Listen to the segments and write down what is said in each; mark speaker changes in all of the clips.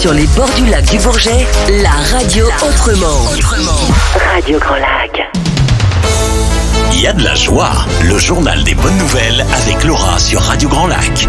Speaker 1: Sur les bords du lac du Bourget, la radio autrement. Radio Grand Lac.
Speaker 2: Il y a de la joie, le journal des bonnes nouvelles avec Laura sur Radio Grand Lac.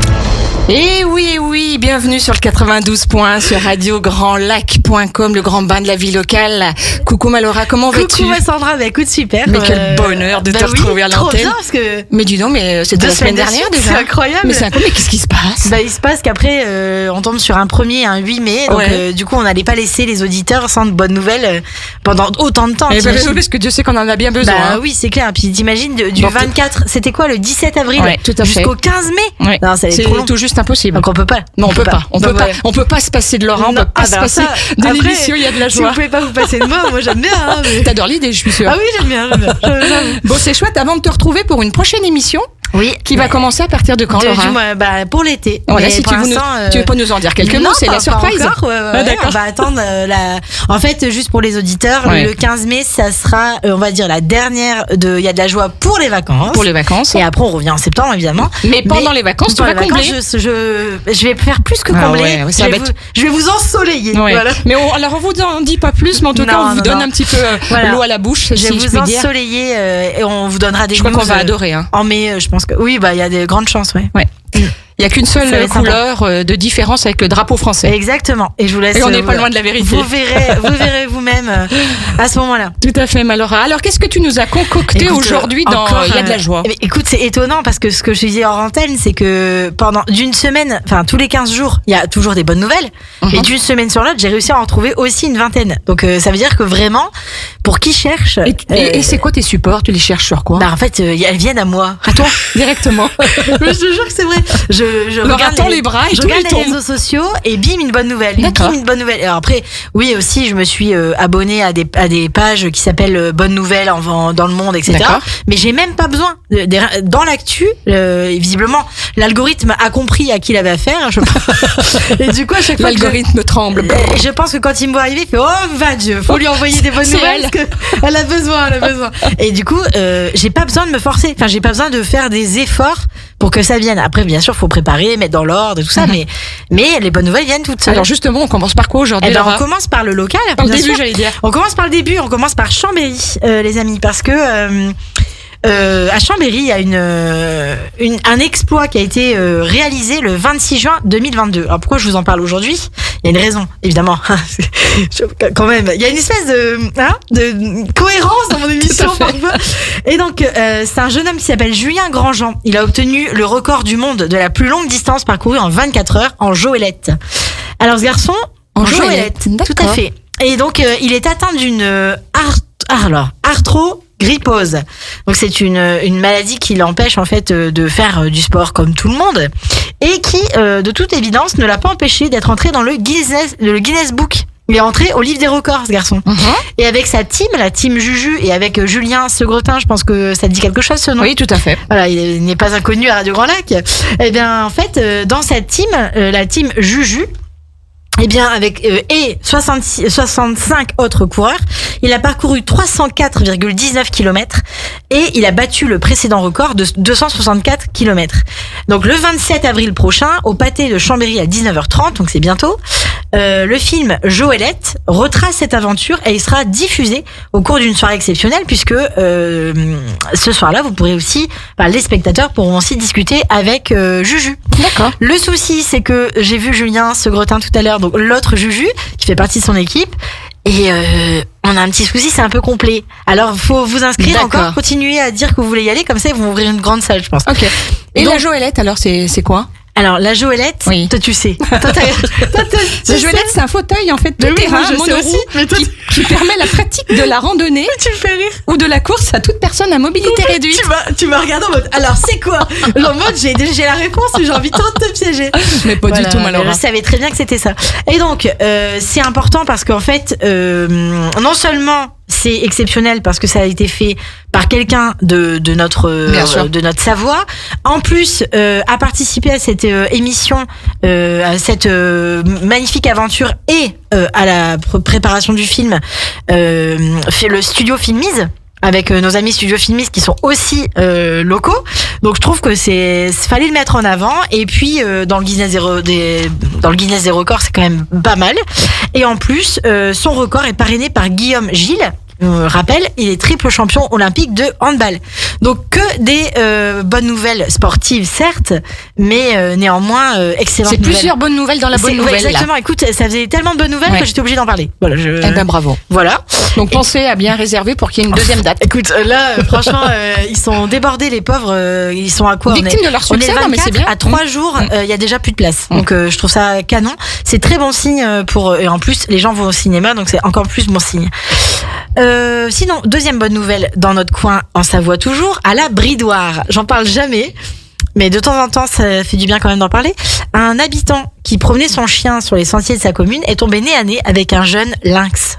Speaker 3: Et oui, bienvenue sur le 92 points sur radiograndlac.com, le grand bain de la vie locale. Coucou Laura, comment vas-tu?
Speaker 4: Coucou Sandra, bah écoute, super.
Speaker 3: Mais quel bonheur de te retrouver à l'antenne.
Speaker 4: Trop bien parce que...
Speaker 3: Mais dis donc, mais c'était la semaine dernière déjà.
Speaker 4: C'est incroyable.
Speaker 3: Mais qu'est-ce qui se passe?
Speaker 4: Bah il se passe qu'après on tombe sur un 1er et un 8 mai, donc du coup on n'allait pas laisser les auditeurs sans de bonnes nouvelles pendant autant de temps.
Speaker 3: Et parce que Dieu sait qu'on en a bien besoin.
Speaker 4: Bah oui, c'est clair. Puis t'imagines du 24, c'était quoi, le 17 avril
Speaker 3: tout à fait.
Speaker 4: jusqu'au 15 mai.
Speaker 3: Ouais.
Speaker 4: Non, ça allait être trop long.
Speaker 3: Tout juste impossible.
Speaker 4: Donc on peut pas.
Speaker 3: Non, on peut pas. On peut pas se passer de Laura, on peut pas se passer de l'émission, il y a de la joie.
Speaker 4: Si vous pouvez pas vous passer de moi j'aime bien. Hein, mais...
Speaker 3: T'adores l'idée, je suis sûre.
Speaker 4: Ah oui, j'aime bien.
Speaker 3: Bon, c'est chouette. Avant de te retrouver pour une prochaine émission, qui va commencer à partir de quand, Laura?
Speaker 4: Pour l'été.
Speaker 3: Voilà, si tu veux pas nous en dire quelques mots, c'est la surprise.
Speaker 4: D'accord. On va attendre En fait, juste pour les auditeurs, le 15 mai, ça sera, on va dire, la dernière de Il y a de la joie pour les vacances.
Speaker 3: Pour les vacances.
Speaker 4: Et après, on revient en septembre, évidemment.
Speaker 3: Mais pendant les vacances, tu vas combler.
Speaker 4: Je vais faire plus que combler. Je vais vous ensoleiller. Voilà.
Speaker 3: Mais alors, on vous en dit pas plus, mais en tout cas, on vous donne un petit peu l'eau à la bouche.
Speaker 4: Je vais vous ensoleiller et on vous donnera des news.
Speaker 3: Je crois qu'on va adorer.
Speaker 4: En mai, je pense que oui, il y a des grandes chances,
Speaker 3: ouais. Il n'y a qu'une seule couleur de différence avec le drapeau français.
Speaker 4: Exactement. Et je vous laisse.
Speaker 3: Et on n'est pas loin de la vérité.
Speaker 4: Vous verrez vous-même à ce moment-là.
Speaker 3: Tout à fait, Laura. Alors, qu'est-ce que tu nous as concocté aujourd'hui dans Il y a de la joie?
Speaker 4: Écoute, c'est étonnant parce que ce que je disais hors antenne, c'est que pendant d'une semaine, enfin tous les 15 jours, il y a toujours des bonnes nouvelles. Et d'une semaine sur l'autre, j'ai réussi à en trouver aussi une vingtaine. Donc ça veut dire que vraiment, pour qui cherche.
Speaker 3: Et c'est quoi tes supports? Tu les cherches sur quoi?
Speaker 4: En fait, elles viennent à moi.
Speaker 3: À toi? Directement.
Speaker 4: Mais je te jure que c'est vrai. Je regarde
Speaker 3: les bras et
Speaker 4: je regarde les réseaux sociaux et bim, une bonne nouvelle. Une bonne nouvelle. Alors après, oui aussi, je me suis abonnée à des pages qui s'appellent Bonnes Nouvelles dans le monde, etc.
Speaker 3: D'accord.
Speaker 4: Mais j'ai même pas besoin. Dans l'actu, visiblement, l'algorithme a compris à qui il avait affaire. Et du coup, à chaque fois,
Speaker 3: l'algorithme tremble.
Speaker 4: Je pense que quand il me voit arriver, il fait oh va Dieu, faut lui envoyer des bonnes nouvelles parce qu'elle a besoin. Et du coup, j'ai pas besoin de me forcer. Enfin, j'ai pas besoin de faire des efforts pour que ça vienne. Après, bien sûr, faut préparer, mettre dans l'ordre et tout ça, mais les bonnes nouvelles viennent toutes seules.
Speaker 3: Alors justement, on commence par quoi aujourd'hui?
Speaker 4: On commence par le local.
Speaker 3: Par le début, j'allais dire.
Speaker 4: On commence par le début, on commence par Chambéry, les amis, parce que à Chambéry, il y a un exploit qui a été réalisé le 26 juin 2022. Alors pourquoi je vous en parle aujourd'hui? Il y a une raison, évidemment. Quand même, il y a une espèce de cohérence dans mon émission parfois. Et donc, c'est un jeune homme qui s'appelle Julien Grandjean. Il a obtenu le record du monde de la plus longue distance parcourue en 24 heures en joëlette. Alors ce garçon, en joëlette, tout à fait. Et donc, il est atteint d'une arthrogrypose. Donc c'est une maladie qui l'empêche en fait de faire du sport comme tout le monde et qui, de toute évidence, ne l'a pas empêché d'être entré dans le Guinness Book. Il est entré au livre des records, ce garçon. Et avec sa team, la team Juju, et avec Julien Segretin, je pense que ça te dit quelque chose, ce nom?
Speaker 3: Oui, tout à fait.
Speaker 4: Voilà, il n'est pas inconnu à Radio Grand Lac. Eh bien, en fait, dans cette team, la team Juju, eh bien, avec 65 autres coureurs, il a parcouru 304,19 km et il a battu le précédent record de 264 km. Donc le 27 avril prochain, au pâté de Chambéry à 19h30, donc c'est bientôt, le film Joëlette retrace cette aventure et il sera diffusé au cours d'une soirée exceptionnelle puisque ce soir-là, vous pourrez aussi, les spectateurs pourront aussi discuter avec Juju.
Speaker 3: D'accord.
Speaker 4: Le souci, c'est que j'ai vu Julien Segretin tout à l'heure, donc l'autre Juju, qui fait partie de son équipe, et on a un petit souci, c'est un peu complet. Alors, faut vous inscrire encore, continuer à dire que vous voulez y aller, comme ça ils vont ouvrir une grande salle, je pense.
Speaker 3: Ok. Et donc, la joëlette, alors, c'est quoi?
Speaker 4: Alors, la joëlette, toi, tu sais.
Speaker 3: La joëlette, c'est un fauteuil, en fait, tout terrain, monoroue, qui permet la pratique de la randonnée.
Speaker 4: Tu me fais rire.
Speaker 3: Ou de la course à toute personne à mobilité réduite.
Speaker 4: Tu m'as regardé en mode, alors, c'est quoi? En mode, j'ai la réponse, mais j'ai envie de te piéger.
Speaker 3: Mais pas du tout, malheureusement.
Speaker 4: Je savais très bien que c'était ça. Et donc, c'est important parce qu'en fait, non seulement c'est exceptionnel parce que ça a été fait par quelqu'un de notre Savoie. En plus, a participé à cette émission, à cette magnifique aventure et à la préparation du film, le studio Filmise. avec nos amis Studio Filmis qui sont aussi locaux. Donc je trouve que fallait le mettre en avant. Et puis dans le Guinness des records, c'est quand même pas mal. Et en plus, son record est parrainé par Guillaume Gilles. Rappel, il est triple champion olympique de handball. Donc que des bonnes nouvelles sportives, certes, mais néanmoins excellentes nouvelles.
Speaker 3: C'est plusieurs bonnes nouvelles dans la bonne nouvelle.
Speaker 4: Exactement. Là. Écoute, ça faisait tellement de bonnes nouvelles que j'étais obligée d'en parler. Voilà.
Speaker 3: Eh ben bravo.
Speaker 4: Voilà.
Speaker 3: Donc pensez à bien réserver pour qu'il y ait une deuxième date.
Speaker 4: Écoute, là, franchement, ils sont débordés, les pauvres. Ils sont à quoi?
Speaker 3: Victimes de leur succès.
Speaker 4: On est 24,
Speaker 3: mais c'est bien.
Speaker 4: à 3 jours, il y a déjà plus de place. Donc je trouve ça canon. C'est très bon signe et en plus, les gens vont au cinéma, donc c'est encore plus bon signe. Sinon, deuxième bonne nouvelle dans notre coin en Savoie toujours, à la Bridoire. J'en parle jamais, mais de temps en temps, ça fait du bien quand même d'en parler. Un habitant qui promenait son chien sur les sentiers de sa commune est tombé nez à nez avec un jeune lynx.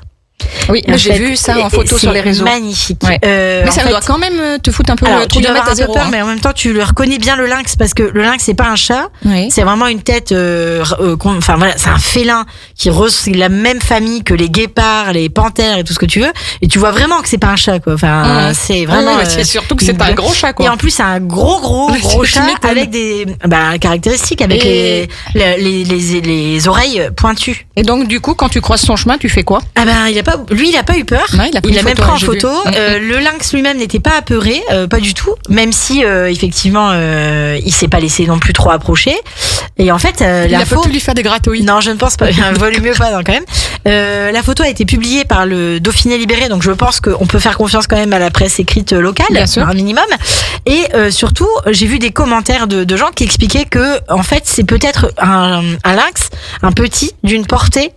Speaker 3: Oui, j'ai vu ça en photo sur les réseaux.
Speaker 4: Magnifique.
Speaker 3: Ouais. Mais ça doit quand même te foutre un peu
Speaker 4: le
Speaker 3: tu dois mettre à zéro.
Speaker 4: Peur, mais en même temps, tu le reconnais bien le lynx parce que le lynx c'est pas un chat, c'est vraiment une tête. Enfin voilà, c'est un félin qui est la même famille que les guépards, les panthères et tout ce que tu veux. Et tu vois vraiment que c'est pas un chat quoi. Enfin, c'est vraiment.
Speaker 3: C'est surtout que c'est pas un gros chat quoi.
Speaker 4: Et en plus, c'est un gros chat avec des caractéristiques, avec les oreilles pointues.
Speaker 3: Et donc du coup, quand tu croises son chemin, tu fais quoi?
Speaker 4: Ah ben il a pas eu peur.
Speaker 3: Non, il
Speaker 4: a même pris en photo. Le lynx lui-même n'était pas apeuré, pas du tout. Même si effectivement, il s'est pas laissé non plus trop approcher. Et en fait,
Speaker 3: il a pas pu lui faire des gratouilles.
Speaker 4: Non, je ne pense pas. Vaut mieux pas, non, quand même. La photo a été publiée par le Dauphiné Libéré, donc je pense qu'on peut faire confiance quand même à la presse écrite locale, un minimum. Et surtout, j'ai vu des commentaires de gens qui expliquaient que, en fait, c'est peut-être un lynx, un petit, d'une portée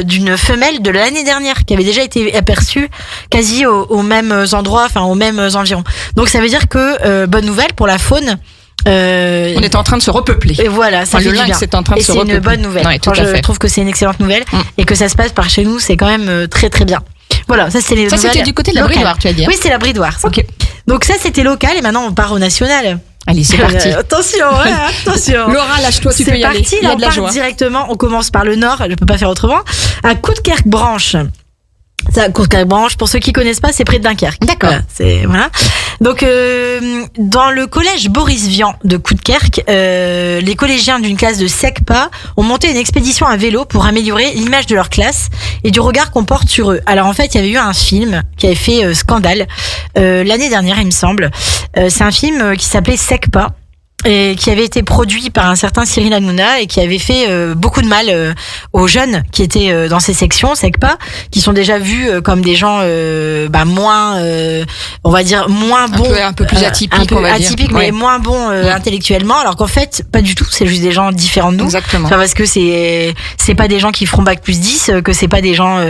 Speaker 4: d'une femelle de l'année dernière, qui avait déjà été aperçue quasi aux mêmes endroits, enfin aux mêmes environs. Donc ça veut dire que bonne nouvelle pour la faune.
Speaker 3: On est en train de se repeupler.
Speaker 4: Et voilà, ça fait
Speaker 3: le
Speaker 4: du bien.
Speaker 3: lynx est en train de se repeupler.
Speaker 4: C'est une bonne nouvelle.
Speaker 3: Ouais,
Speaker 4: je trouve que c'est une excellente nouvelle et que ça se passe par chez nous, c'est quand même très très bien. Voilà, ça c'est les nouvelles.
Speaker 3: Ça c'était du côté de la Bridoire, tu as dit.
Speaker 4: Oui, c'est la Bridoire. Ok. Donc ça c'était local et maintenant on part au national.
Speaker 3: Allez, c'est parti.
Speaker 4: Attention.
Speaker 3: Laura, lâche-toi, tu peux y aller.
Speaker 4: C'est parti, là on part directement, on commence par le nord, je peux pas faire autrement, à Coudekerque-Branche. Ça, Coudekerque-Branche, pour ceux qui connaissent pas, c'est près de Dunkerque.
Speaker 3: D'accord.
Speaker 4: Voilà. Donc, dans le collège Boris Vian de Coudekerque, les collégiens d'une classe de SECPA ont monté une expédition à vélo pour améliorer l'image de leur classe et du regard qu'on porte sur eux. Alors, en fait, il y avait eu un film qui avait fait scandale l'année dernière, il me semble. C'est un film qui s'appelait SECPA. Et qui avait été produit par un certain Cyril Hanouna et qui avait fait beaucoup de mal aux jeunes qui étaient dans ces sections SECPA, qui sont déjà vus comme des gens moins on va dire moins bons,
Speaker 3: un peu plus atypiques,
Speaker 4: mais moins bons intellectuellement, alors qu'en fait pas du tout, c'est juste des gens différents de nous.
Speaker 3: Exactement.
Speaker 4: Enfin, parce que c'est pas des gens qui feront bac plus 10, que c'est pas des gens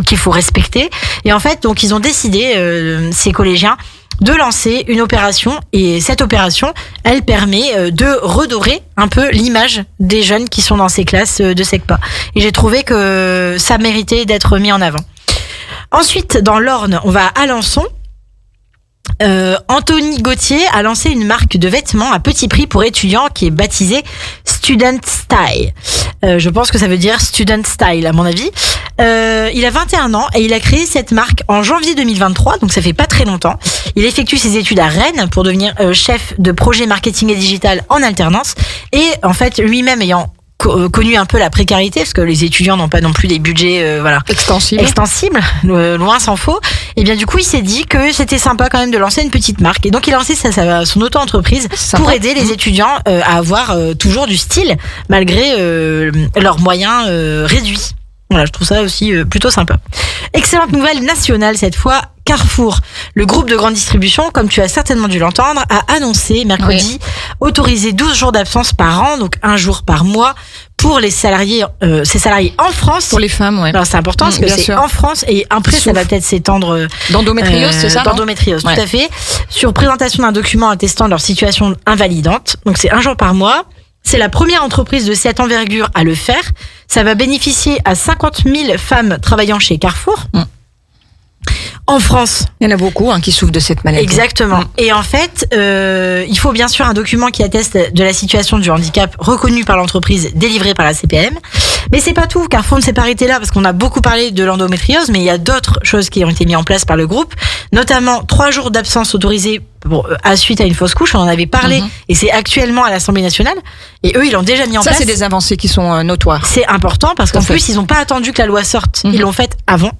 Speaker 4: qu'il faut respecter. Et en fait, donc ils ont décidé ces collégiens de lancer une opération, et cette opération, elle permet de redorer un peu l'image des jeunes qui sont dans ces classes de SECPA. Et j'ai trouvé que ça méritait d'être mis en avant. Ensuite, dans l'Orne, on va à Alençon. Anthony Gauthier a lancé une marque de vêtements à petit prix pour étudiants qui est baptisée Student Style. Je pense que ça veut dire Student Style à mon avis. Il a 21 ans et il a créé cette marque en janvier 2023, donc ça fait pas très longtemps. Il effectue ses études à Rennes pour devenir chef de projet marketing et digital en alternance. Et en fait, lui-même ayant connu un peu la précarité, parce que les étudiants n'ont pas non plus des budgets extensibles, loin s'en faut. Et bien du coup il s'est dit que c'était sympa quand même de lancer une petite marque, et donc il a lancé son auto-entreprise pour aider les étudiants à avoir toujours du style malgré leurs moyens réduits. Voilà, je trouve ça aussi plutôt sympa. Excellente nouvelle nationale cette fois. Carrefour, le groupe de grande distribution, comme tu as certainement dû l'entendre, a annoncé mercredi autoriser 12 jours d'absence par an, donc un jour par mois, pour les salariés, ces salariés en France.
Speaker 3: Pour les femmes, ouais.
Speaker 4: Alors c'est important parce que c'est sûr. En France, et après ça va peut-être s'étendre.
Speaker 3: D'endométriose, c'est ça?
Speaker 4: D'endométriose, tout à fait. Sur présentation d'un document attestant de leur situation invalidante. Donc c'est un jour par mois. C'est la première entreprise de cette envergure à le faire. Ça va bénéficier à 50 000 femmes travaillant chez Carrefour. En France.
Speaker 3: Il y en a beaucoup qui souffrent de cette maladie.
Speaker 4: Exactement. Et en fait, il faut bien sûr un document qui atteste de la situation du handicap reconnu par l'entreprise, délivré par la CPM. Mais c'est pas tout. Carrefour ne s'est pas arrêté là parce qu'on a beaucoup parlé de l'endométriose, mais il y a d'autres choses qui ont été mises en place par le groupe, notamment 3 jours d'absence autorisés à suite à une fausse couche. On en avait parlé et c'est actuellement à l'Assemblée nationale. Et eux, ils l'ont déjà mis en place.
Speaker 3: Ça, c'est des avancées qui sont notoires.
Speaker 4: C'est important parce qu'en plus, ils n'ont pas attendu que la loi sorte. Ils l'ont fait avant.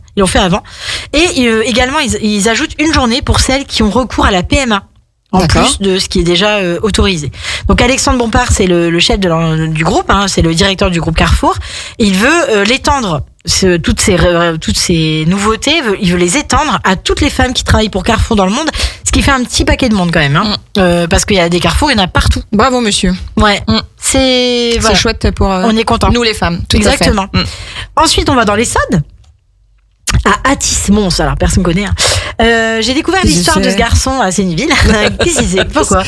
Speaker 4: Et également, ils ajoutent une journée pour celles qui ont recours à la PMA. En plus de ce qui est déjà autorisé. Donc Alexandre Bompard, c'est le chef du groupe, c'est le directeur du groupe Carrefour. Et il veut l'étendre, toutes ces nouveautés, il veut les étendre à toutes les femmes qui travaillent pour Carrefour dans le monde, ce qui fait un petit paquet de monde quand même, parce qu'il y a des Carrefour, il y en a partout.
Speaker 3: Bravo monsieur.
Speaker 4: Ouais, c'est
Speaker 3: chouette pour
Speaker 4: on est content.
Speaker 3: Nous les femmes. Tout
Speaker 4: exactement.
Speaker 3: À fait.
Speaker 4: Ensuite, on va dans l'Essonne. À Athis-Mons, alors personne connaît. J'ai découvert l'histoire de ce garçon à Séniville. Qu'est-ce que c'est? Pourquoi?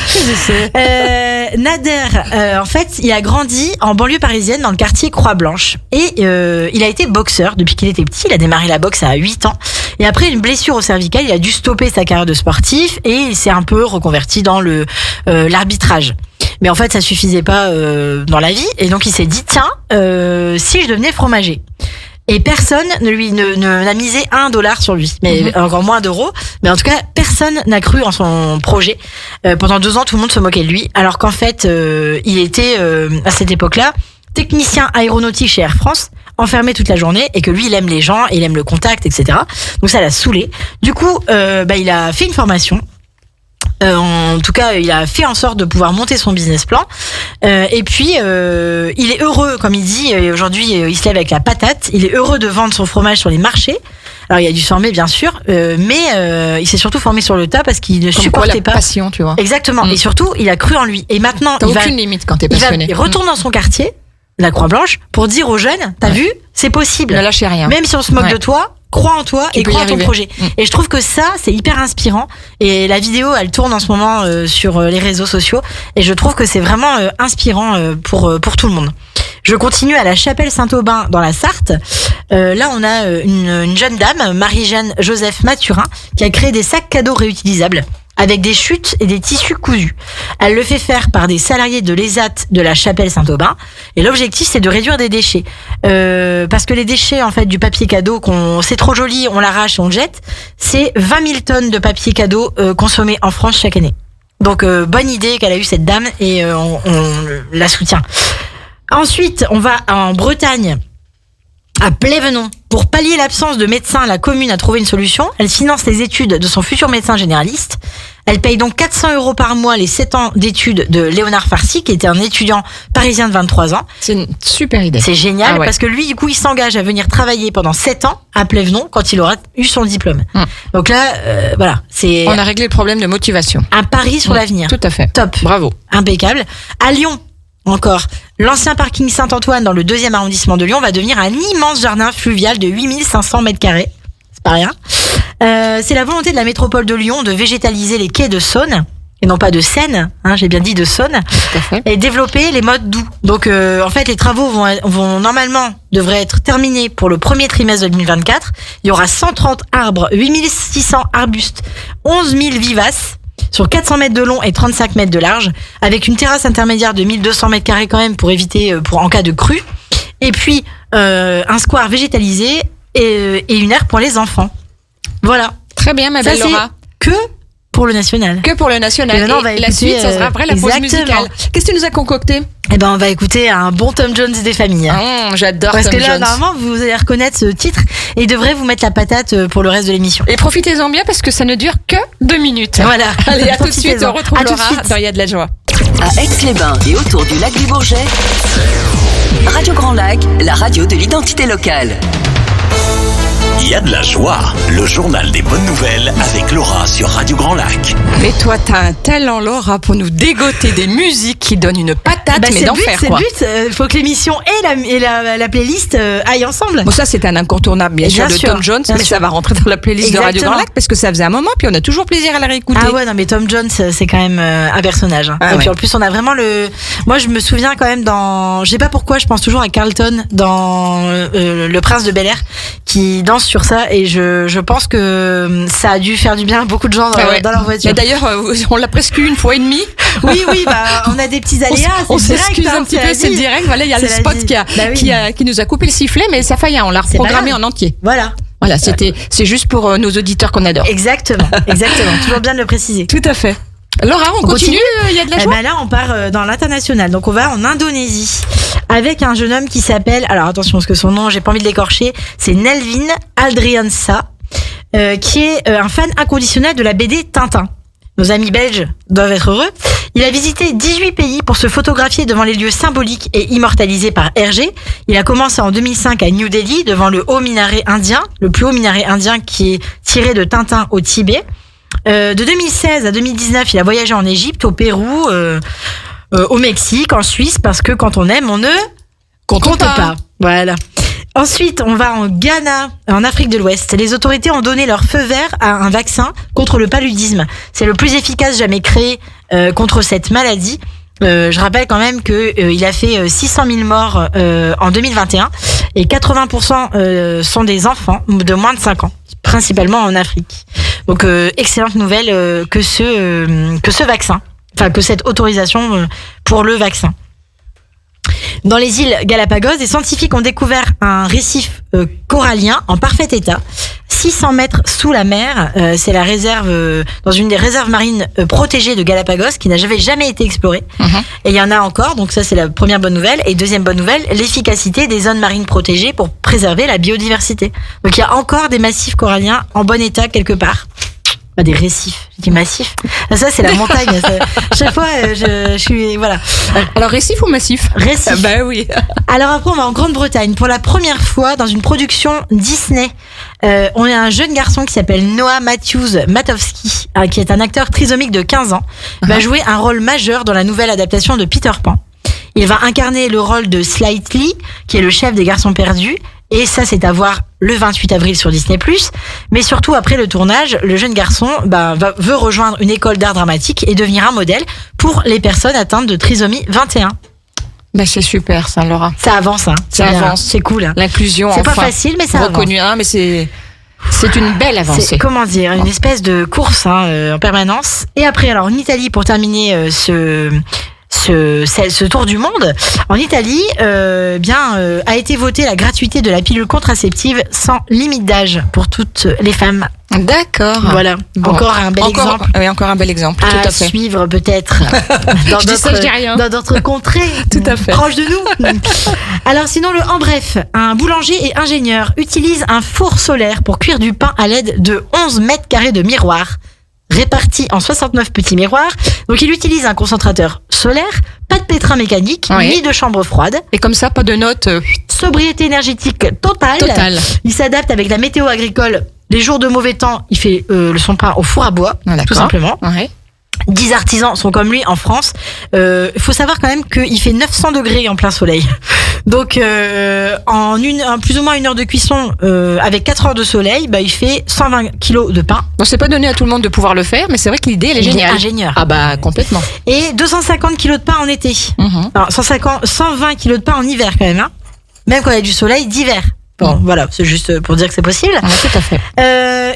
Speaker 4: Nader, en fait, il a grandi en banlieue parisienne dans le quartier Croix-Blanche. Et il a été boxeur depuis qu'il était petit. Il a démarré la boxe à 8 ans. Et après une blessure au cervical, il a dû stopper sa carrière de sportif et il s'est un peu reconverti dans l'arbitrage. Mais en fait, ça suffisait pas dans la vie. Et donc, il s'est dit, tiens, si je devenais fromager. Et personne n'a misé $1 sur lui, mais encore moins d'euros. Mais en tout cas, personne n'a cru en son projet. Pendant 2 ans, tout le monde se moquait de lui, alors qu'en fait, il était à cette époque-là technicien aéronautique chez Air France, enfermé toute la journée, et que lui, il aime les gens, il aime le contact, etc. Donc ça l'a saoulé. Du coup, il a fait une formation. En tout cas, il a fait en sorte de pouvoir monter son business plan. Et puis, il est heureux, comme il dit. Aujourd'hui, il se lève avec la patate. Il est heureux de vendre son fromage sur les marchés. Alors, il a dû se former, bien sûr, mais il s'est surtout formé sur le tas parce qu'il ne supportait pas.
Speaker 3: Passion, tu vois.
Speaker 4: Exactement. Et surtout, il a cru en lui. Et maintenant,
Speaker 3: t'as aucune limite quand t'es passionné.
Speaker 4: Il retourne dans son quartier, la Croix-Blanche, pour dire aux jeunes, t'as vu, c'est possible.
Speaker 3: Ne lâchez rien.
Speaker 4: Même si on se moque de toi, crois en toi et crois en ton projet. Et je trouve que ça, c'est hyper inspirant. Et la vidéo, elle tourne en ce moment sur les réseaux sociaux. Et je trouve que c'est vraiment inspirant pour tout le monde. Je continue à la Chapelle Saint-Aubin dans la Sarthe. Là, on a une jeune dame, Marie-Jeanne Joseph Mathurin, qui a créé des sacs cadeaux réutilisables avec des chutes et des tissus cousus. Elle le fait faire par des salariés de l'ESAT de la Chapelle Saint-Aubin. Et l'objectif, c'est de réduire des déchets. Parce que les déchets, en fait, du papier cadeau, c'est trop joli, on l'arrache, on le jette. C'est 20 000 tonnes de papier cadeau consommé en France chaque année. Donc, bonne idée qu'elle a eue cette dame et on la soutient. Ensuite, on va en Bretagne, à Plévenon. Pour pallier l'absence de médecin, la commune a trouvé une solution. Elle finance les études de son futur médecin généraliste. Elle paye donc 400 € par mois les 7 ans d'études de Léonard Farcy, qui était un étudiant parisien de 23 ans.
Speaker 3: C'est une super idée.
Speaker 4: C'est génial parce que lui, du coup, il s'engage à venir travailler pendant 7 ans à Plévenon quand il aura eu son diplôme. Donc là, voilà.
Speaker 3: On a réglé le problème de motivation.
Speaker 4: Un pari sur l'avenir.
Speaker 3: Tout à fait.
Speaker 4: Top.
Speaker 3: Bravo.
Speaker 4: Impeccable. À Lyon, encore, l'ancien parking Saint-Antoine dans le 2e arrondissement de Lyon va devenir un immense jardin fluvial de 8500 m². C'est pas rien. C'est la volonté de la métropole de Lyon de végétaliser les quais de Saône, et non pas de Seine, j'ai bien dit de Saône, et développer les modes doux. Donc en fait, les travaux vont normalement devraient être terminés pour le premier trimestre de 2024. Il y aura 130 arbres, 8600 arbustes, 11 000 vivaces, sur 400 mètres de long et 35 mètres de large, avec une terrasse intermédiaire de 1200 m² quand même pour éviter, en cas de crue. Et puis, un square végétalisé et une aire pour les enfants. Voilà.
Speaker 3: Très bien, ma belle Laura.
Speaker 4: Que pour le national.
Speaker 3: Que pour le national. Et maintenant, on va écouter, la suite, ça sera après la pause musicale. Qu'est-ce que tu nous as concocté? Eh
Speaker 4: ben, on va écouter un bon Tom Jones des familles.
Speaker 3: J'adore Tom Jones. Parce
Speaker 4: que là, normalement, vous allez reconnaître ce titre et il devrait vous mettre la patate pour le reste de l'émission.
Speaker 3: Et profitez-en bien parce que ça ne dure que 2 minutes.
Speaker 4: Voilà.
Speaker 3: Allez, à tout de suite. On retrouve Laura dans Y'a de la joie.
Speaker 1: À Aix-les-Bains et autour du lac du Bourget, Radio Grand Lac, la radio de l'identité locale.
Speaker 2: Il y a de la joie, le journal des bonnes nouvelles avec Laura sur Radio Grand Lac.
Speaker 3: Mais toi, t'as un talent, Laura, pour nous dégoter des musiques qui donnent une patate, mais d'enfer, quoi.
Speaker 4: C'est le but, faut que l'émission et la playlist aillent ensemble.
Speaker 3: Bon, ça, c'est un incontournable, bien sûr, de Tom Jones, mais ça va rentrer dans la playlist de Radio Grand Lac parce que ça faisait un moment, puis on a toujours plaisir à la réécouter.
Speaker 4: Ah ouais, non, mais Tom Jones, c'est quand même un personnage. Et puis en plus, on a vraiment Moi, je me souviens quand même je sais pas pourquoi, je pense toujours à Carlton dans Le Prince de Bel-Air, qui danse sur ça et je pense que ça a dû faire du bien à beaucoup de gens dans leur voiture.
Speaker 3: Mais d'ailleurs, on l'a presque eu une fois et demie.
Speaker 4: Oui, on a des petits aléas.
Speaker 3: On s'excuse un petit peu, c'est direct. Voilà, il y a le spot qui nous a coupé le sifflet, mais ça faillit, on l'a reprogrammé en entier.
Speaker 4: Voilà,
Speaker 3: c'est juste pour nos auditeurs qu'on adore.
Speaker 4: Exactement. Toujours bien de le préciser.
Speaker 3: Tout à fait. Laura, on continue, il y a de la joie.
Speaker 4: Là, on part dans l'international. Donc, on va en Indonésie avec un jeune homme qui s'appelle, alors attention, parce que son nom, j'ai pas envie de l'écorcher, c'est Nelvin Aldriansa, qui est un fan inconditionnel de la BD Tintin. Nos amis belges doivent être heureux. Il a visité 18 pays pour se photographier devant les lieux symboliques et immortalisés par Hergé. Il a commencé en 2005 à New Delhi, devant le haut minaret indien, le plus haut minaret indien qui est tiré de Tintin au Tibet. De 2016 à 2019, il a voyagé en Égypte, au Pérou, au Mexique, en Suisse, parce que quand on aime, on ne compte pas. Voilà. Ensuite, on va en Ghana, en Afrique de l'Ouest. Les autorités ont donné leur feu vert à un vaccin contre le paludisme. C'est le plus efficace jamais créé contre cette maladie. Je rappelle quand même que il a fait 600 000 morts en 2021 et 80% sont des enfants de moins de 5 ans, principalement en Afrique. Donc excellente nouvelle que ce vaccin, enfin que cette autorisation pour le vaccin. Dans les îles Galapagos, des scientifiques ont découvert un récif corallien en parfait état, 600 mètres sous la mer. C'est la réserve, dans une des réserves marines protégées de Galapagos qui n'a jamais été explorée. Et il y en a encore, donc ça c'est la première bonne nouvelle. Et deuxième bonne nouvelle, l'efficacité des zones marines protégées pour préserver la biodiversité. Donc il y a encore des massifs coralliens en bon état quelque part. Pas des récifs, je dis massif. Ça c'est la montagne. Chaque fois, je suis voilà.
Speaker 3: Alors récif ou massif?
Speaker 4: Récif.
Speaker 3: Bah oui.
Speaker 4: Alors après, on va en Grande-Bretagne pour la première fois dans une production Disney. On a un jeune garçon qui s'appelle Noah Matthews-Matowski, qui est un acteur trisomique de 15 ans, va jouer un rôle majeur dans la nouvelle adaptation de Peter Pan. Il va incarner le rôle de Slightly, qui est le chef des garçons perdus. Et ça, c'est à voir le 28 avril sur Disney+. Mais surtout, après le tournage, le jeune garçon veut rejoindre une école d'art dramatique et devenir un modèle pour les personnes atteintes de trisomie 21.
Speaker 3: Bah c'est super, ça, Laura.
Speaker 4: Ça avance, hein.
Speaker 3: Ça avance.
Speaker 4: C'est cool. Hein.
Speaker 3: L'inclusion,
Speaker 4: c'est pas facile, mais ça
Speaker 3: reconnu,
Speaker 4: avance.
Speaker 3: Mais c'est une belle avancée.
Speaker 4: C'est, comment dire, une espèce de course en permanence. Et après, alors en Italie, pour terminer ce tour du monde, en Italie, a été votée la gratuité de la pilule contraceptive sans limite d'âge pour toutes les femmes.
Speaker 3: D'accord.
Speaker 4: Voilà. Bon. Encore un bel exemple.
Speaker 3: Oui, encore un bel exemple. Tout à fait.
Speaker 4: Suivre peut-être dans d'autres contrées.
Speaker 3: Tout à fait.
Speaker 4: Proches de nous. Alors sinon, en bref, un boulanger et ingénieur utilise un four solaire pour cuire du pain à l'aide de 11 mètres carrés de miroirs répartis en 69 petits miroirs. Donc il utilise un concentrateur solaire, pas de pétrin mécanique, ni de chambre froide.
Speaker 3: Et comme ça, pas de notes.
Speaker 4: Sobriété énergétique totale. Il s'adapte avec la météo agricole. Les jours de mauvais temps, il fait son pain au four à bois, tout simplement. Ouais. 10 artisans sont comme lui en France. Faut savoir quand même qu'il fait 900 degrés en plein soleil. Donc en plus ou moins 1 heure de cuisson avec 4 heures de soleil, il fait 120 kilos de pain.
Speaker 3: Bon, c'est pas donné à tout le monde de pouvoir le faire, mais c'est vrai que l'idée elle est géniale.
Speaker 4: Il est ingénieur.
Speaker 3: Ah bah complètement.
Speaker 4: Et 250 kilos de pain en été. Alors 120 kilos de pain en hiver quand même. Hein. Même quand il y a du soleil d'hiver. Bon, voilà, c'est juste pour dire que c'est possible.
Speaker 3: Ouais, tout à fait.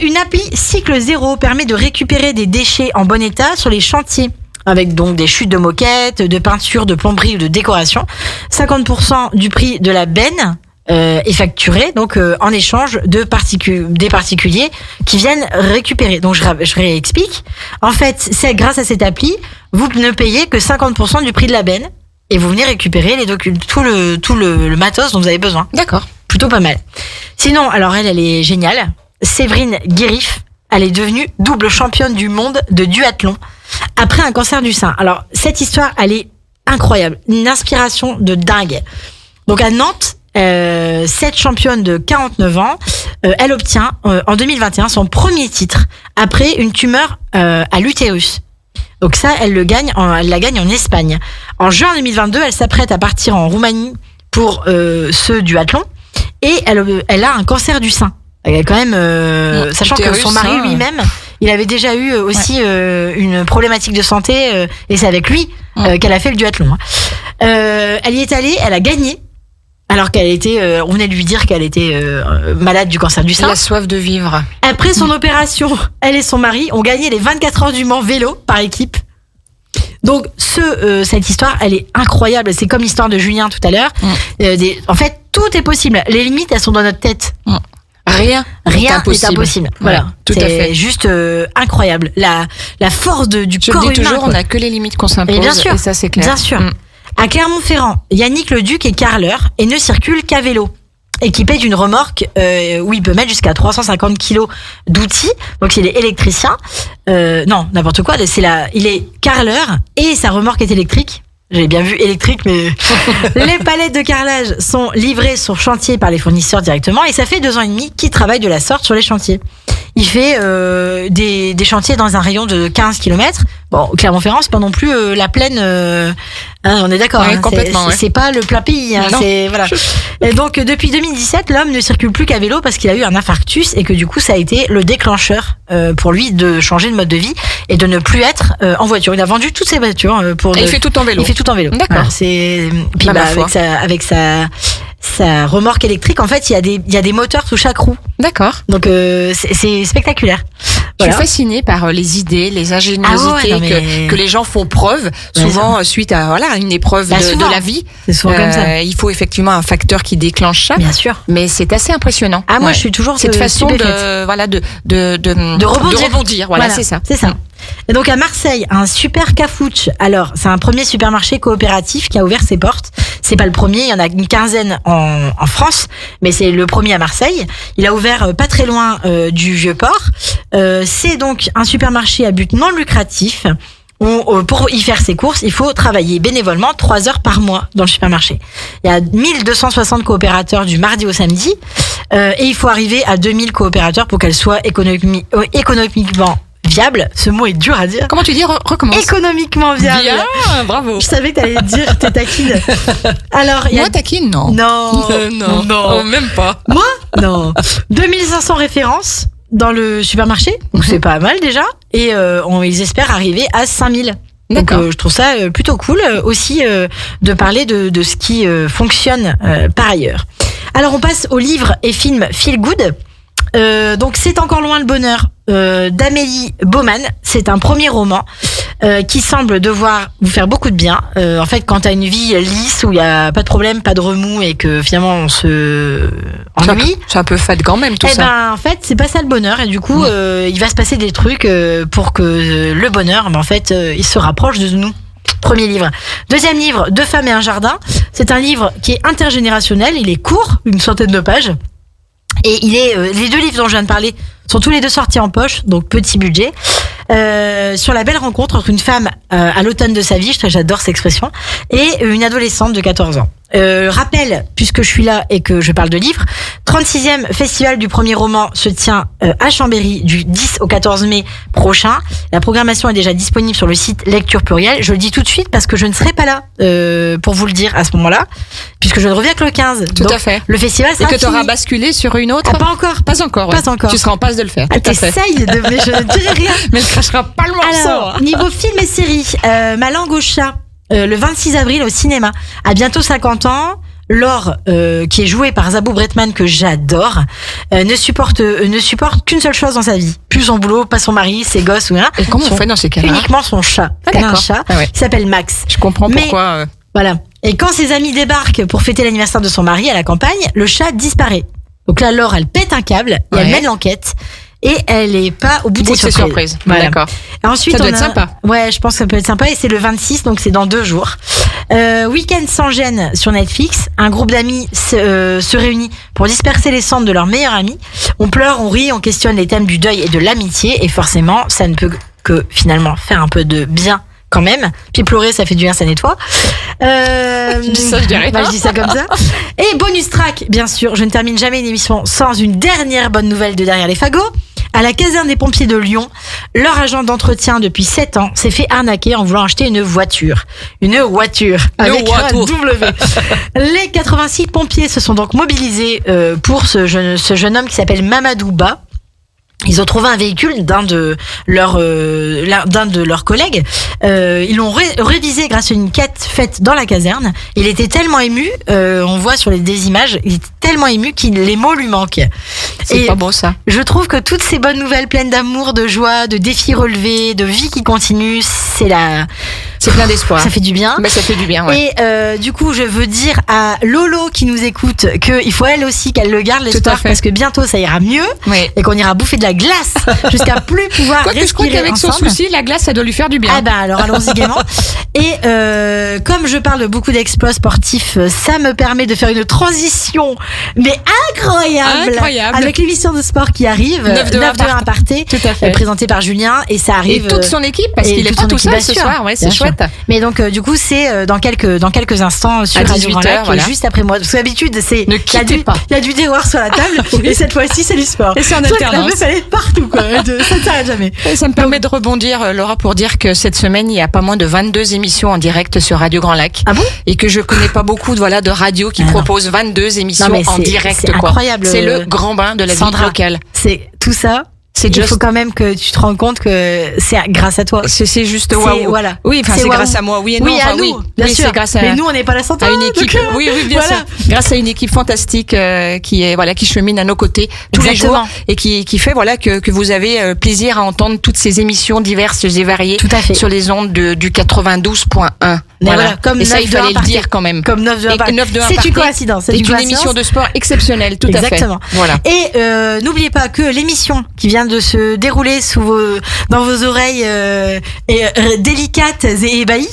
Speaker 4: Une appli Cycle Zéro permet de récupérer des déchets en bon état sur les chantiers, avec donc des chutes de moquettes, de peinture, de plomberie ou de décoration. 50% du prix de la benne est facturé, donc en échange des particuliers qui viennent récupérer. Donc je réexplique. En fait, c'est grâce à cette appli, vous ne payez que 50% du prix de la benne et vous venez récupérer tout le matos dont vous avez besoin.
Speaker 3: D'accord.
Speaker 4: Plutôt pas mal. Sinon, alors elle est géniale. Séverine Guérif, elle est devenue double championne du monde de duathlon après un cancer du sein. Alors, cette histoire, elle est incroyable. Une inspiration de dingue. Donc, à Nantes, cette championne de 49 ans, elle obtient en 2021 son premier titre après une tumeur à l'utérus. Donc ça, elle la gagne en Espagne. En juin 2022, elle s'apprête à partir en Roumanie pour ce duathlon. Et elle a un cancer du sein. Elle a quand même, sachant que son mari lui-même, il avait déjà eu aussi une problématique de santé, et c'est avec lui qu'elle a fait le duathlon. Elle y est allée, elle a gagné. Alors qu'elle était, on venait de lui dire qu'elle était malade du cancer du sein.
Speaker 3: La soif de vivre.
Speaker 4: Après son opération, elle et son mari ont gagné les 24 heures du Mans vélo par équipe. Donc cette histoire, elle est incroyable. C'est comme l'histoire de Julien tout à l'heure. En fait, tout est possible. Les limites, elles sont dans notre tête.
Speaker 3: Rien
Speaker 4: n'est impossible. Voilà,
Speaker 3: ouais, tout à fait.
Speaker 4: C'est juste incroyable. La force du corps humain.
Speaker 3: Je dis toujours, on n'a que les limites qu'on s'impose.
Speaker 4: Et bien sûr,
Speaker 3: et ça c'est clair.
Speaker 4: Bien sûr. À Clermont-Ferrand, Yannick Leduc est carreleur et ne circule qu'à vélo. Équipé d'une remorque où il peut mettre jusqu'à 350 kilos d'outils. Donc il est électricien. Non, n'importe quoi. Il est carreleur et sa remorque est électrique. J'avais bien vu électrique, mais les palettes de carrelage sont livrées sur chantier par les fournisseurs directement et ça fait 2 ans et demi qu'il travaille de la sorte sur les chantiers. Il fait des chantiers dans un rayon de 15 km. Bon, Clermont-Ferrand, c'est pas non plus la plaine. On est d'accord.
Speaker 3: Ouais, complètement.
Speaker 4: C'est pas le plat pays. Voilà. Et donc depuis 2017, l'homme ne circule plus qu'à vélo parce qu'il a eu un infarctus et que du coup, ça a été le déclencheur pour lui de changer de mode de vie et de ne plus être en voiture. Il a vendu toutes ses voitures pour.
Speaker 3: Et il fait tout en vélo.
Speaker 4: Il fait tout en vélo.
Speaker 3: D'accord.
Speaker 4: Voilà, avec sa remorque électrique, en fait, il y a des moteurs sous chaque roue.
Speaker 3: D'accord.
Speaker 4: Donc c'est spectaculaire.
Speaker 3: Voilà. Je suis fascinée par les idées, les ingéniosités que les gens font preuve, souvent suite à une épreuve de la vie.
Speaker 4: C'est souvent comme ça.
Speaker 3: Il faut effectivement un facteur qui déclenche ça.
Speaker 4: Bien sûr.
Speaker 3: Mais c'est assez impressionnant.
Speaker 4: Moi, je suis toujours
Speaker 3: cette façon de rebondir. Voilà, c'est ça.
Speaker 4: C'est ça. Et donc à Marseille, un super Cafouche. Alors, c'est un premier supermarché coopératif qui a ouvert ses portes. C'est pas le premier, il y en a une quinzaine en France, mais c'est le premier à Marseille. Il a ouvert pas très loin du Vieux-Port. C'est donc un supermarché à but non lucratif. Pour y faire ses courses, il faut travailler bénévolement 3 heures par mois dans le supermarché. Il y a 1260 coopérateurs du mardi au samedi et il faut arriver à 2000 coopérateurs pour qu'elle soit économiquement viable. Ce mot est dur à dire.
Speaker 3: Comment tu dis? Recommence.
Speaker 4: Économiquement viable.
Speaker 3: Bien, bravo.
Speaker 4: Je savais que t'allais dire, t'es taquine. Alors,
Speaker 3: moi, taquine, non.
Speaker 4: Non.
Speaker 3: Même pas.
Speaker 4: Moi? Non. 2500 références dans le supermarché. Donc, c'est pas mal déjà. Et ils espèrent arriver à 5000.
Speaker 3: D'accord.
Speaker 4: Donc, je trouve ça plutôt cool aussi de parler de ce qui fonctionne par ailleurs. Alors, on passe aux livres et films Feel Good. Donc, C'est encore loin le bonheur d'Amélie Baumann. C'est un premier roman qui semble devoir vous faire beaucoup de bien. En fait, quand t'as une vie lisse où il y a pas de problème, pas de remous et que finalement on se ennuie,
Speaker 3: c'est un peu fade quand même tout ça.
Speaker 4: En fait, c'est pas ça le bonheur et du coup, il va se passer des trucs pour que le bonheur, en fait, il se rapproche de nous. Premier livre. Deuxième livre, 2 femmes et un jardin. C'est un livre qui est intergénérationnel. Il est court, une centaine de pages. Et les 2 livres dont je viens de parler sont tous les 2 sortis en poche, donc petit budget. Sur la belle rencontre entre une femme à l'automne de sa vie, j'adore cette expression, et une adolescente de 14 ans. Rappel, puisque je suis là et que je parle de livres, 36e festival du premier roman se tient à Chambéry du 10 au 14 mai prochain. La programmation est déjà disponible sur le site Lecture Pluriel. Je le dis tout de suite parce que je ne serai pas là pour vous le dire à ce moment-là, puisque je ne reviens que le 15.
Speaker 3: Tout à fait.
Speaker 4: Le festival sera
Speaker 3: fini. Et que tu auras basculé sur une autre?
Speaker 4: Pas encore.
Speaker 3: Pas encore, ouais.
Speaker 4: Pas encore.
Speaker 3: Tu seras en passe de le faire.
Speaker 4: T'essayes mais je ne dirai rien.
Speaker 3: Mais elle crachera pas le morceau.
Speaker 4: Alors, niveau film et série, Ma langue au chat, le 26 avril au cinéma. À bientôt 50 ans, Laure, qui est jouée par Zabou Bretman, que j'adore, ne supporte qu'une seule chose dans sa vie. Plus son boulot, pas son mari, ses gosses ou rien.
Speaker 3: Et comment on fait dans ces cas-là?
Speaker 4: Uniquement son chat. Elle a un chat qui s'appelle Max.
Speaker 3: Je comprends pourquoi.
Speaker 4: Voilà. Et quand ses amis débarquent pour fêter l'anniversaire de son mari à la campagne, le chat disparaît. Donc là, Laure, elle pète un câble et elle mène l'enquête. Et elle est pas au bout de ses surprises.
Speaker 3: Voilà. D'accord.
Speaker 4: Et ensuite,
Speaker 3: ça doit être sympa.
Speaker 4: Ouais, je pense que ça peut être sympa. Et c'est le 26, donc c'est dans 2 jours. Week-end sans gêne sur Netflix. Un groupe d'amis se réunit pour disperser les cendres de leur meilleur ami. On pleure, on rit, on questionne les thèmes du deuil et de l'amitié. Et forcément, ça ne peut que finalement faire un peu de bien quand même. Puis pleurer, ça fait du bien, ça nettoie.
Speaker 3: Je dis ça, je dirais pas.
Speaker 4: Je dis ça comme ça. Et bonus track, bien sûr. Je ne termine jamais une émission sans une dernière bonne nouvelle de Derrière les fagots. À la caserne des pompiers de Lyon, leur agent d'entretien depuis 7 ans s'est fait arnaquer en voulant acheter une voiture. Une voiture. Avec un W. Les 86 pompiers se sont donc mobilisés pour ce jeune homme qui s'appelle Mamadou Ba. Ils ont trouvé un véhicule d'un de leurs collègues. Ils l'ont révisé grâce à une quête faite dans la caserne. Il était tellement ému, on voit sur des images, il était tellement ému que les mots lui manquent.
Speaker 3: C'est pas beau ça.
Speaker 4: Je trouve que toutes ces bonnes nouvelles pleines d'amour, de joie, de défis relevés, de vie qui continue,
Speaker 3: c'est plein d'espoir.
Speaker 4: Ça fait du bien.
Speaker 3: Mais ça fait du bien, ouais.
Speaker 4: Et du coup, je veux dire à Lolo qui nous écoute qu'il faut elle aussi qu'elle le garde l'espoir parce que bientôt ça ira mieux et qu'on ira bouffer de la glace jusqu'à plus pouvoir respirer
Speaker 3: je crois qu'avec son souci, la glace, ça doit lui faire du bien.
Speaker 4: Ah bah alors allons-y gaiement. Et comme je parle de beaucoup d'exploits sportifs, ça me permet de faire une transition mais incroyable. Avec l'émission de sport qui arrive, 9-2-1 Partez, présentée par Julien et ça arrive.
Speaker 3: Et toute son équipe parce qu'il est pas tout seul ce soir, ouais, c'est chouette.
Speaker 4: Mais donc du coup c'est dans quelques instants sur Radio Grand Lac, juste après moi. Parce que d'habitude c'est
Speaker 3: ne quittez pas.
Speaker 4: Il y a du déroir sur la table et cette fois-ci c'est du sport.
Speaker 3: Et c'est en alternance.
Speaker 4: La meuf elle est partout quoi. Ça ne s'arrête jamais.
Speaker 3: Et ça me permet de rebondir Laura pour dire que cette semaine il y a pas moins de 22 émissions en direct sur Radio Grand Lac.
Speaker 4: Ah bon?
Speaker 3: Et que je connais pas beaucoup de radios qui proposent 22 émissions en direct
Speaker 4: c'est
Speaker 3: quoi.
Speaker 4: Incroyable.
Speaker 3: C'est le grand bain de la vie locale.
Speaker 4: C'est tout ça. Il faut quand même que tu te rends compte que c'est grâce à toi.
Speaker 3: C'est juste waouh.
Speaker 4: Voilà.
Speaker 3: Oui, enfin c'est grâce à moi. Oui et non.
Speaker 4: Oui, à nous, bien sûr.
Speaker 3: C'est grâce à.
Speaker 4: Mais nous, on n'est pas la santé.
Speaker 3: À une équipe. Oui, bien sûr. Grâce à une équipe fantastique qui chemine à nos côtés tous les jours et qui fait que vous avez plaisir à entendre toutes ces émissions diverses et variées sur les ondes du 92.1.
Speaker 4: Voilà. Comme
Speaker 3: et ça, il fallait le dire quand même.
Speaker 4: Comme 9-2-1. C'est une coïncidence.
Speaker 3: C'est une émission de sport exceptionnelle, tout à fait.
Speaker 4: Exactement.
Speaker 3: Voilà.
Speaker 4: Et n'oubliez pas que l'émission qui vient de se dérouler dans vos oreilles délicates et ébahies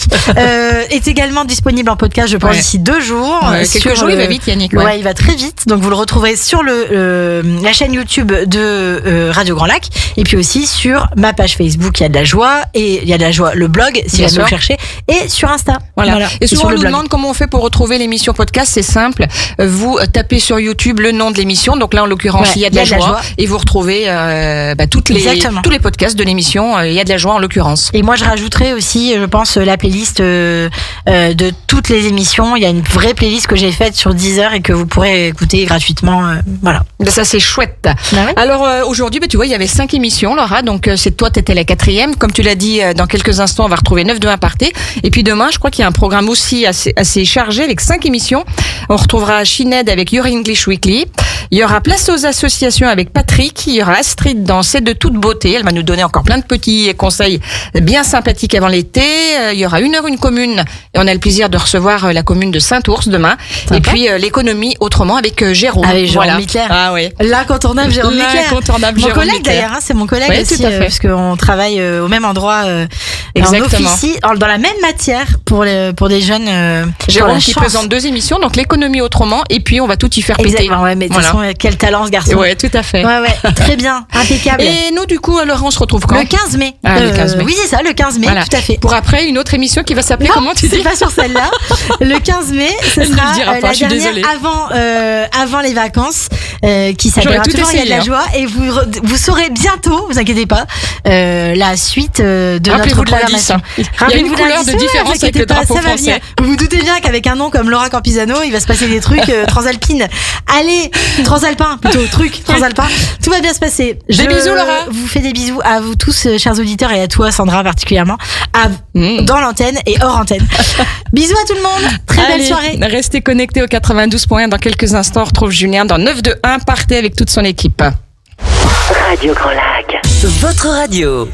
Speaker 4: est également disponible en podcast, je pense, d'ici 2 jours.
Speaker 3: Quelques jours, il va vite, Yannick.
Speaker 4: Ouais, il va très vite. Donc vous le retrouverez sur la chaîne YouTube de Radio Grand Lac et puis aussi sur ma page Facebook. Il y a de la joie et il y a de la joie le blog si vous le cherchez et sur Insta.
Speaker 3: Voilà. Et souvent on nous demande comment on fait pour retrouver l'émission podcast. C'est simple. Vous tapez sur YouTube le nom de l'émission. Donc là en l'occurrence il y a de la joie et vous retrouvez tous les podcasts de l'émission, il y a de la joie en l'occurrence.
Speaker 4: Et moi je rajouterai aussi, je pense, la playlist de toutes les émissions. Il y a une vraie playlist que j'ai faite sur Deezer et que vous pourrez écouter gratuitement. Voilà.
Speaker 3: Ça c'est chouette. Alors aujourd'hui, tu vois, il y avait 5 émissions, Laura. Donc t'étais la 4e. Comme tu l'as dit, dans quelques instants, on va retrouver 9-2-1 Partez. Et puis demain, je crois qu'il y a un programme aussi assez chargé avec 5 émissions. On retrouvera Shined avec Your English Weekly. Il y aura Place aux associations avec Patrick. Il y aura Astrid dans C'est de toute beauté. Elle va nous donner encore plein de petits conseils bien sympathiques avant l'été. Il y aura 1 heure, une commune. Et on a le plaisir de recevoir la commune de Saint-Ours demain. Sympa. Et puis l'économie autrement avec Jérôme.
Speaker 4: Avec Jérôme Mittler.
Speaker 3: Ah oui.
Speaker 4: L'incontournable Jérôme Mittler. Mon collègue d'ailleurs, c'est mon collègue aussi, parce qu'on travaille au même endroit.
Speaker 3: Exactement.
Speaker 4: On officie dans la même matière pour des jeunes.
Speaker 3: Jérôme qui présente 2 émissions, donc l'économie autrement, et puis on va tout y faire péter.
Speaker 4: Exactement, ouais, mais de toute façon, quel talent ce garçon.
Speaker 3: Ouais, tout à fait.
Speaker 4: Ouais, très bien, impeccable.
Speaker 3: Et nous, du coup, alors on se retrouve quand?
Speaker 4: Le 15 mai.
Speaker 3: Le 15 mai.
Speaker 4: Oui, c'est ça, le 15 mai, tout à fait.
Speaker 3: Pour après une autre émission qui va s'appeler comment tu dis?
Speaker 4: C'est pas sur celle-là. Le 15 mai, ce sera la dernière avant les vacances, qui s'appellera toujours Il y a de la joie, et vous saurez bientôt, vous inquiétez pas, la suite de notre programmation.
Speaker 3: Il y a une couleur de différence avec le drapeau français.
Speaker 4: Vous vous doutez bien qu'avec un nom comme Laura Campisano, il va se passer des trucs transalpines. Allez, transalpin plutôt, transalpin. Tout va bien se passer.
Speaker 3: Des bisous, Laura.
Speaker 4: Vous fais des bisous à vous tous, chers auditeurs, et à toi, Sandra, particulièrement, dans l'antenne et hors antenne. Bisous à tout le monde. Très belle soirée.
Speaker 3: Restez connectés au 92.1. Dans quelques instants, on retrouve Julien dans 9-2-1 Partez avec toute son équipe.
Speaker 1: Radio Grand Lac. Votre radio.